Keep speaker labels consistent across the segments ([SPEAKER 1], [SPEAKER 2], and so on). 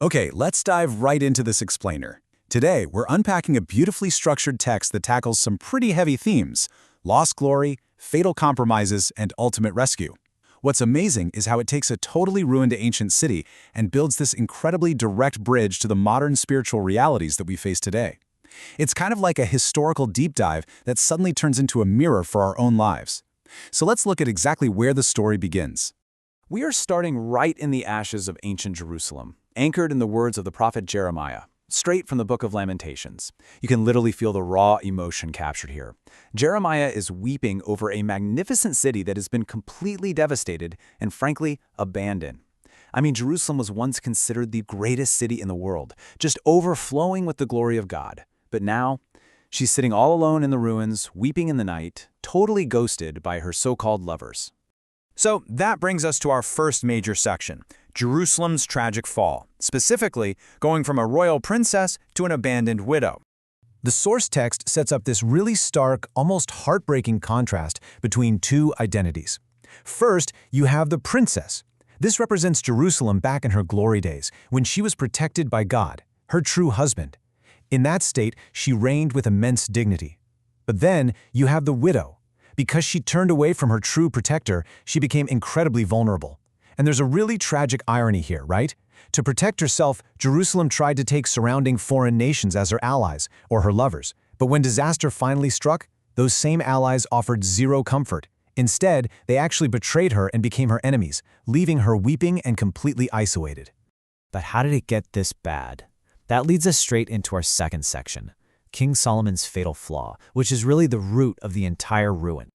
[SPEAKER 1] Okay, let's dive right into this explainer. Today, we're unpacking a beautifully structured text that tackles some pretty heavy themes: lost glory, fatal compromises, and ultimate rescue. What's amazing is how it takes a totally ruined ancient city and builds this incredibly direct bridge to the modern spiritual realities that we face today. It's kind of like a historical deep dive that suddenly turns into a mirror for our own lives. So let's look at exactly where the story begins. We are starting right in the ashes of ancient Jerusalem, anchored in the words of the prophet Jeremiah, straight from the book of Lamentations. You can literally feel the raw emotion captured here. Jeremiah is weeping over a magnificent city that has been completely devastated and, frankly, abandoned. I mean, Jerusalem was once considered the greatest city in the world, just overflowing with the glory of God. But now, she's sitting all alone in the ruins, weeping in the night, totally ghosted by her so-called lovers. So that brings us to our first major section, Jerusalem's tragic fall, specifically going from a royal princess to an abandoned widow. The source text sets up this really stark, almost heartbreaking contrast between two identities. First, you have the princess. This represents Jerusalem back in her glory days, when she was protected by God, her true husband. In that state, she reigned with immense dignity. But then, you have the widow. Because she turned away from her true protector, she became incredibly vulnerable. And there's a really tragic irony here, right? To protect herself, Jerusalem tried to take surrounding foreign nations as her allies, or her lovers. But when disaster finally struck, those same allies offered zero comfort. Instead, they actually betrayed her and became her enemies, leaving her weeping and completely isolated.
[SPEAKER 2] But how did it get this bad? That leads us straight into our second section, King Solomon's fatal flaw, which is really the root of the entire ruin.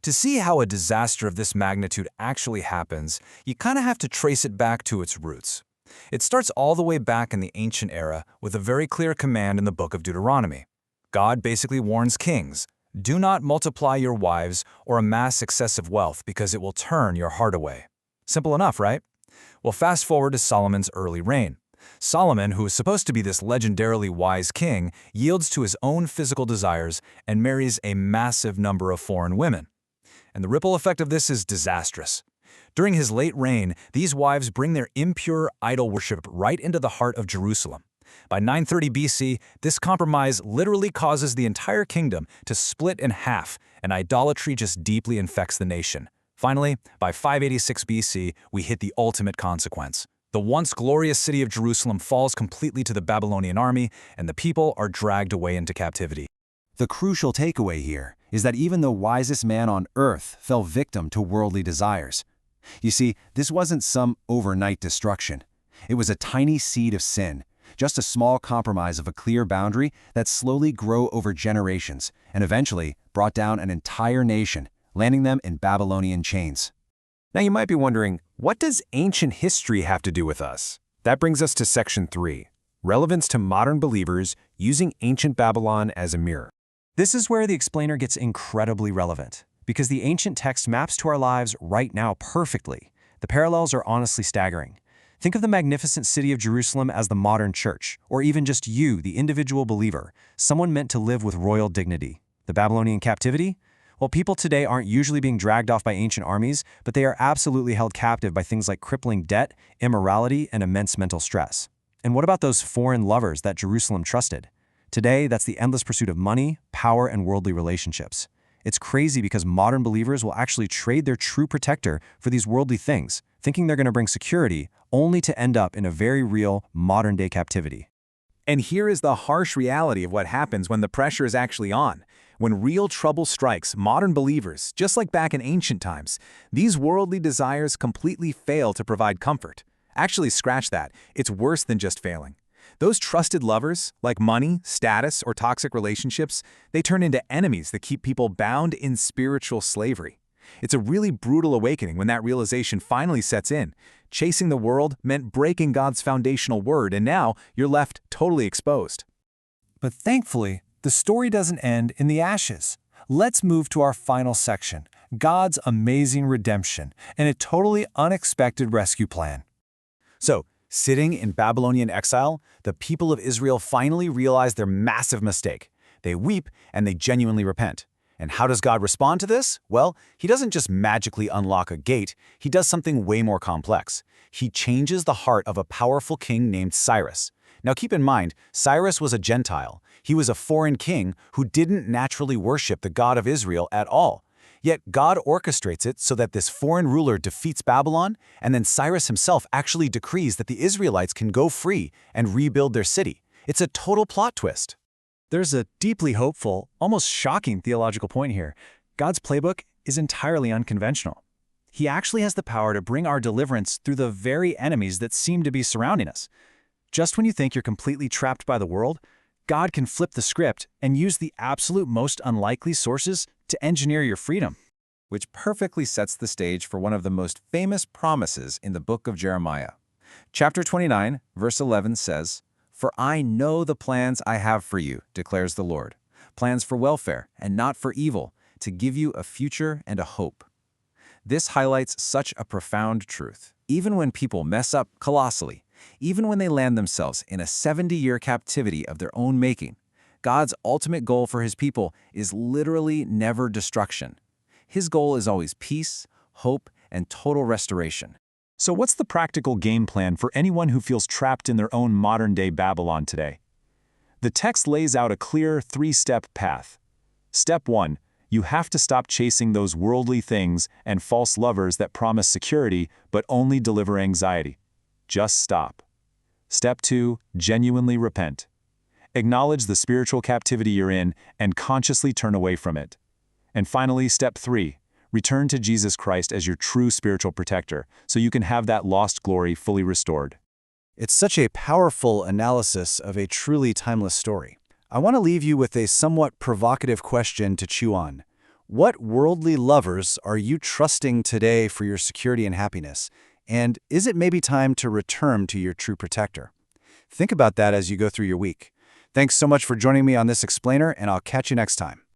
[SPEAKER 1] To see how a disaster of this magnitude actually happens, you kind of have to trace it back to its roots. It starts all the way back in the ancient era with a very clear command in the book of Deuteronomy. God basically warns kings, do not multiply your wives or amass excessive wealth because it will turn your heart away. Simple enough, right? Well, fast forward to Solomon's early reign. Solomon, who is supposed to be this legendarily wise king, yields to his own physical desires and marries a massive number of foreign women. And the ripple effect of this is disastrous. During his late reign, these wives bring their impure idol worship right into the heart of Jerusalem. By 930 BC, this compromise literally causes the entire kingdom to split in half, and idolatry just deeply infects the nation. Finally, by 586 BC, we hit the ultimate consequence. The once glorious city of Jerusalem falls completely to the Babylonian army, and the people are dragged away into captivity.
[SPEAKER 3] The crucial takeaway here is that even the wisest man on earth fell victim to worldly desires. You see, this wasn't some overnight destruction. It was a tiny seed of sin, just a small compromise of a clear boundary that slowly grew over generations and eventually brought down an entire nation, landing them in Babylonian chains.
[SPEAKER 1] Now you might be wondering, what does ancient history have to do with us? That brings us to Section 3, Relevance to Modern Believers Using Ancient Babylon as a Mirror.
[SPEAKER 4] This is where the explainer gets incredibly relevant, because the ancient text maps to our lives right now perfectly. The parallels are honestly staggering. Think of the magnificent city of Jerusalem as the modern church, or even just you, the individual believer, someone meant to live with royal dignity. The Babylonian captivity? Well, people today aren't usually being dragged off by ancient armies, but they are absolutely held captive by things like crippling debt, immorality, and immense mental stress. And what about those foreign lovers that Jerusalem trusted? Today, that's the endless pursuit of money, power, and worldly relationships. It's crazy because modern believers will actually trade their true protector for these worldly things, thinking they're going to bring security, only to end up in a very real, modern-day captivity.
[SPEAKER 1] And here is the harsh reality of what happens when the pressure is actually on. When real trouble strikes modern believers, just like back in ancient times, these worldly desires completely fail to provide comfort. Actually, scratch that. It's worse than just failing. Those trusted lovers, like money, status, or toxic relationships, they turn into enemies that keep people bound in spiritual slavery. It's a really brutal awakening when that realization finally sets in. Chasing the world meant breaking God's foundational word, and now you're left totally exposed.
[SPEAKER 4] But thankfully, the story doesn't end in the ashes. Let's move to our final section, God's amazing redemption and a totally unexpected rescue plan.
[SPEAKER 1] So, sitting in Babylonian exile, the people of Israel finally realize their massive mistake. They weep and they genuinely repent. And how does God respond to this? Well, he doesn't just magically unlock a gate, he does something way more complex. He changes the heart of a powerful king named Cyrus. Now keep in mind, Cyrus was a Gentile. He was a foreign king who didn't naturally worship the God of Israel at all. Yet God orchestrates it so that this foreign ruler defeats Babylon, and then Cyrus himself actually decrees that the Israelites can go free and rebuild their city. It's a total plot twist.
[SPEAKER 2] There's a deeply hopeful, almost shocking theological point here. God's playbook is entirely unconventional. He actually has the power to bring our deliverance through the very enemies that seem to be surrounding us. Just when you think you're completely trapped by the world, God can flip the script and use the absolute most unlikely sources to engineer your freedom.
[SPEAKER 3] Which perfectly sets the stage for one of the most famous promises in the book of Jeremiah. Chapter 29, verse 11 says, "For I know the plans I have for you, declares the Lord, plans for welfare and not for evil, to give you a future and a hope." This highlights such a profound truth. Even when people mess up colossally, even when they land themselves in a 70-year captivity of their own making, God's ultimate goal for his people is literally never destruction. His goal is always peace, hope, and total restoration.
[SPEAKER 1] So what's the practical game plan for anyone who feels trapped in their own modern-day Babylon today? The text lays out a clear 3-step path. Step 1, you have to stop chasing those worldly things and false lovers that promise security but only deliver anxiety. Just stop. Step 2, genuinely repent. Acknowledge the spiritual captivity you're in and consciously turn away from it. And finally, step 3, return to Jesus Christ as your true spiritual protector so you can have that lost glory fully restored.
[SPEAKER 5] It's such a powerful analysis of a truly timeless story. I want to leave you with a somewhat provocative question to chew on. What worldly lovers are you trusting today for your security and happiness? And is it maybe time to return to your true protector? Think about that as you go through your week. Thanks so much for joining me on this explainer, and I'll catch you next time.